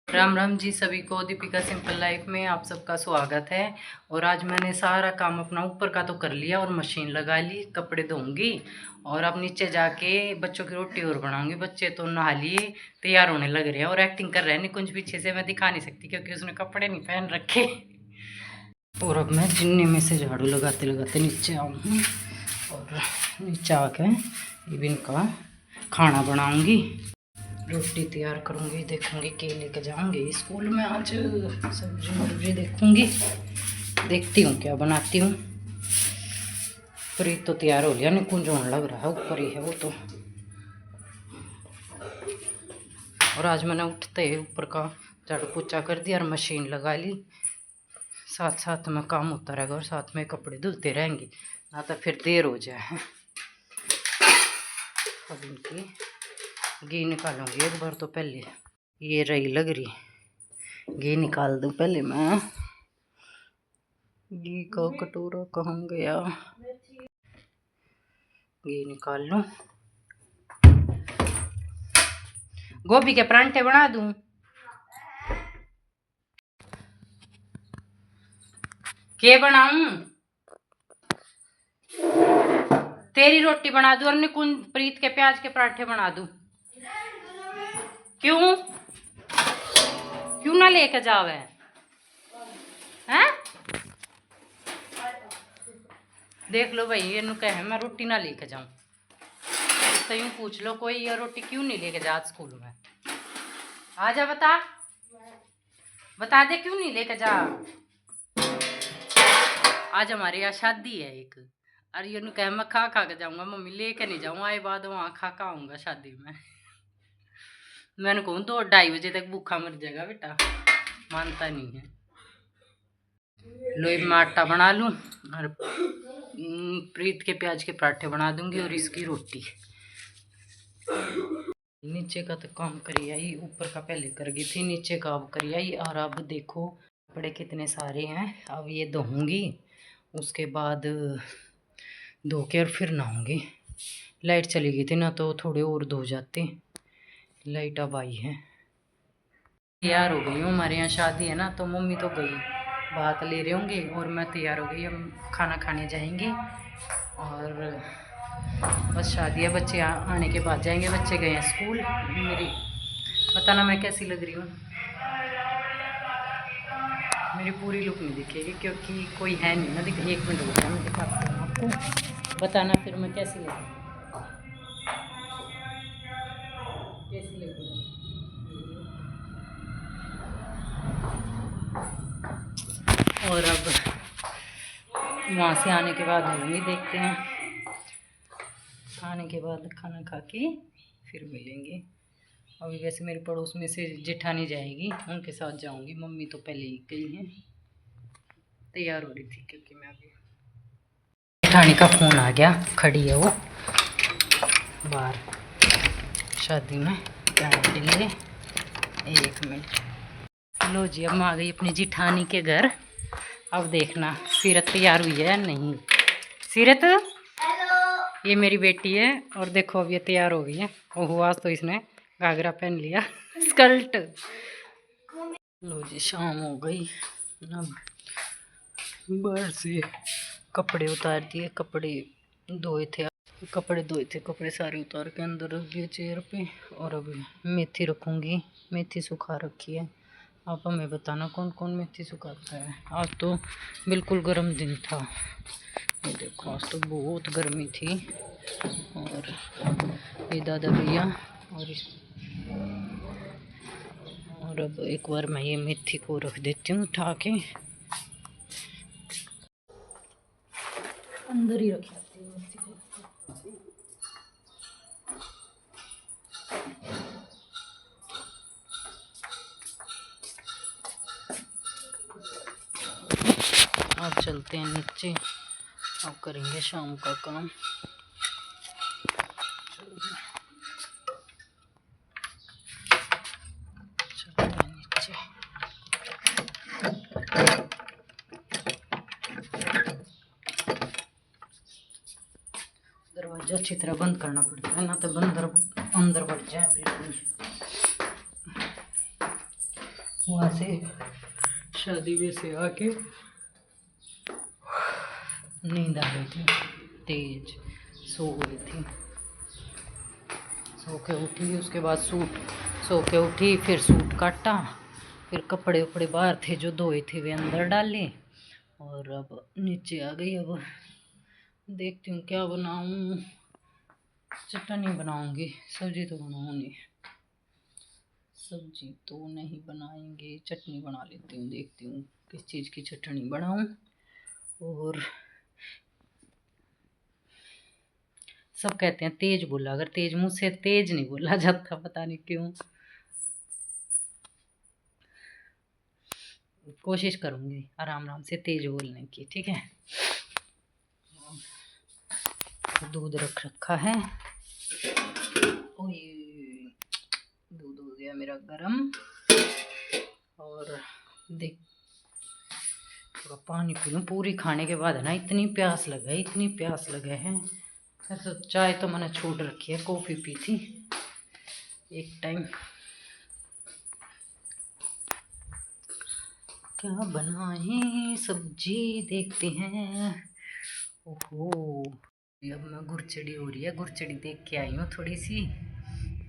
राम राम जी सभी को। Deepika simple life में आप सबका स्वागत है। और आज मैंने सारा काम अपना ऊपर का तो कर लिया और मशीन लगा ली, कपड़े धोऊंगी और अब नीचे जाके बच्चों की रोटी और बनाऊंगी। बच्चे तो नहा लिए, तैयार होने लग रहे हैं और एक्टिंग कर रहे हैं निकुंज पीछे से। मैं दिखा नहीं सकती क्योंकि उसने कपड़े नहीं पहन रखे। और अब मैं जिन्ने में से झाड़ू लगाते लगाते नीचे आऊँगी और नीचे आके इनका खाना बनाऊँगी, रोटी तैयार करूँगी। देखूँगी के लेके जाऊँगी स्कूल में आज, सब्जी वब्जी देखूँगी, देखती हूँ क्या बनाती हूँ। प्रीत तो तैयार हो लिया, निकुंज होने लग रहा है, ऊपर ही है वो तो। और आज मैंने उठते ही ऊपर का झाड़ू पोछा कर दिया और मशीन लगा ली। साथ साथ में काम होता रहेगा और साथ में कपड़े धुलते रहेंगे, ना तो फिर देर हो जाए। अब इनकी घी निकालूंगी एक बार तो पहले। ये रही लग रही, घी निकाल दूं पहले मैं। घी का कटोरा कहाँ गया, घी निकाल लूं। गोभी के परांठे बना दूं, के बनाऊं? तेरी रोटी बना दूं और निकुंज प्रीत के प्याज के पराठे बना दूं? क्यों क्यों ना लेके जावे हैं? देख लो भाई, ये कहे मैं रोटी ना लेके जाऊं तो यूं पूछ लो कोई, ये रोटी क्यों नहीं लेके जा स्कूल में? आजा बता दे क्यों नहीं लेके जा। आज हमारे यहाँ शादी है एक, और ये कहे मैं खा के जाऊंगा, मम्मी लेके नहीं जाऊंगा, आए बाद वहाँ खा आऊंगा शादी में। मैंने कहूँ 2-2:30 बजे तक भूखा मर जाएगा बेटा, मानता नहीं है। लोई में आटा बना लूँ और प्रीत के प्याज के पराठे बना दूंगी और इसकी रोटी। नीचे का तो काम करी आई, ऊपर का पहले कर गई थी, नीचे का अब करी आई। और अब देखो कपड़े कितने सारे हैं, अब ये धोऊंगी, उसके बाद धो के और फिर नहाऊंगी। लाइट चली गई थी ना तो थोड़े और धो जाते, लाइट अब आई है। तैयार हो गई हूँ, हमारे यहाँ शादी है ना तो मम्मी तो गई बात ले रहे होंगे और मैं तैयार हो गई, हम खाना खाने जाएंगे। और बस शादी है, बच्चे आने के बाद जाएंगे, बच्चे गए हैं स्कूल। मेरी बताना मैं कैसी लग रही हूँ, मेरी पूरी लुक नहीं दिखेगी क्योंकि कोई है नहीं ना। दिख 1 मिनट हो गया, मैं दिखाती हूँ आपको, बताना फिर मैं कैसी लग रही हूँ, कैसी लग रही हूँ। और अब वहाँ से आने के बाद हम भी देखते हैं, आने के बाद खाना खा के फिर मिलेंगे। अभी वैसे मेरे पड़ोस में से जेठानी जाएगी, उनके साथ जाऊंगी, मम्मी तो पहले ही गई हैं, तैयार हो रही थी क्योंकि मैं अभी। जेठानी का फ़ोन आ गया, खड़ी है वो बाहर शादी में जाने के लिए। 1 मिनट। लो जी, अब मैं आ गई अपनी जेठानी के घर। अब देखना सीरत तैयार हुई है या नहीं। सीरत, ये मेरी बेटी है और देखो अब ये तैयार हो गई है। ओहो, आज तो इसने घाघरा पहन लिया, स्कर्ट। लो जी, शाम हो गई, अब बाहर से कपड़े उतार दिए, कपड़े धोए थे, कपड़े सारे उतार के अंदर रख दिए चेयर पे। और अभी मेथी रखूँगी, मेथी सुखा रखी है। आप हमें बताना कौन कौन मेथी सुखाता है। आज तो बिल्कुल गर्म दिन था, ये देखो आज तो बहुत गर्मी थी। और ये दादा भैया और अब एक बार मैं ये मेथी को रख देती हूँ उठा के, अंदर ही रख देती हूँ मेथी को। अब चलते हैं नीचे, अब करेंगे शाम का काम। चलते हैं नीचे। दरवाजा अच्छी तरह बंद करना पड़ता है ना तो बंदर अंदर बढ़ जाए बिल्कुल। वहाँ से शादी में से आके नींद आ रही थी तेज, सो गई थी। सो के उठी, उसके बाद सो के उठी, फिर सूट काटा, फिर कपड़े उपड़े बाहर थे जो धोए थे वे अंदर डाले, और अब नीचे आ गई। अब देखती हूँ क्या बनाऊँ। चटनी बनाऊँगी, सब्जी तो बनाऊँगी, सब्जी तो नहीं बनाएंगे, चटनी बना लेती हूँ। देखती हूँ किस चीज़ की चटनी बनाऊँ। और सब कहते हैं तेज बोला, अगर तेज मुझसे तेज नहीं बोला जाता, पता नहीं क्यों। कोशिश करूँगी आराम आराम से तेज बोलने की, ठीक है। दूध रख रखा है, दूध हो गया मेरा गरम। और देख थोड़ा पानी पी लूँ। पूरी खाने के बाद है ना, इतनी प्यास लगे, इतनी प्यास लगे हैं। तो चाय तो मैंने छोड़ रखी है, कॉफ़ी पी थी एक टाइम। क्या बनाए सब्जी, देखते हैं। ओहो, अब मैं गुरचड़ी हो रही है, गुरचड़ी देख के आई हूँ थोड़ी सी।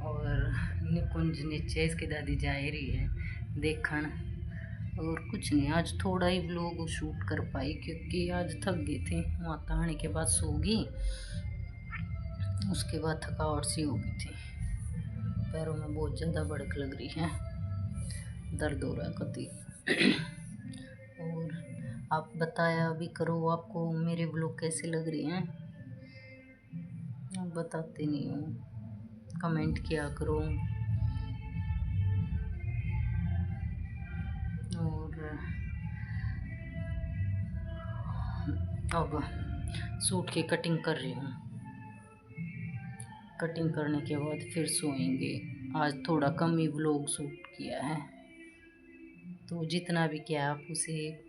और निकुंज नीचे इसकी दादी जा रही है देखन। और कुछ नहीं, आज थोड़ा ही व्लॉग शूट कर पाई क्योंकि आज थक गई थी। वहाँ आने के बाद सोगी, उसके बाद थकावट सी हो गई थी, पैरों में बहुत ज़्यादा भड़क लग रही है, दर्द हो रहा है कति। और आप बताया भी करो, आपको मेरे व्लॉग कैसे लग रहे हैं, आप बताते नहीं हो, कमेंट किया करो। और अब सूट की कटिंग कर रही हूँ, कटिंग करने के बाद फिर सोएंगे। आज थोड़ा कम ही व्लॉग शूट किया है, तो जितना भी किया आप उसे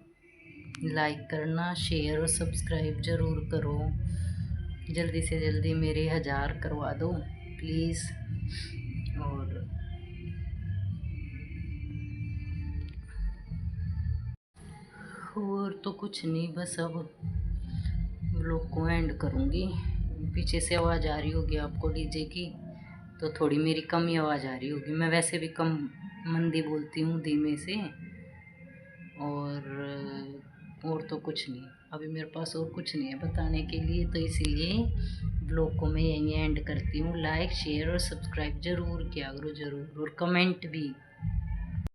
लाइक करना, शेयर और सब्सक्राइब ज़रूर करो। जल्दी से जल्दी मेरे 1000 करवा दो प्लीज़। और तो कुछ नहीं, बस अब व्लॉग को एंड करूँगी। पीछे से आवाज़ आ रही होगी आपको डीजे की, तो थोड़ी मेरी कम ही आवाज़ आ रही होगी। मैं वैसे भी कम मंदी बोलती हूँ, धीमे से। और तो कुछ नहीं, अभी मेरे पास और कुछ नहीं है बताने के लिए, तो इसीलिए ब्लॉग को मैं यहीं एंड करती हूँ। लाइक शेयर और सब्सक्राइब ज़रूर किया करो, ज़रूर, और कमेंट भी।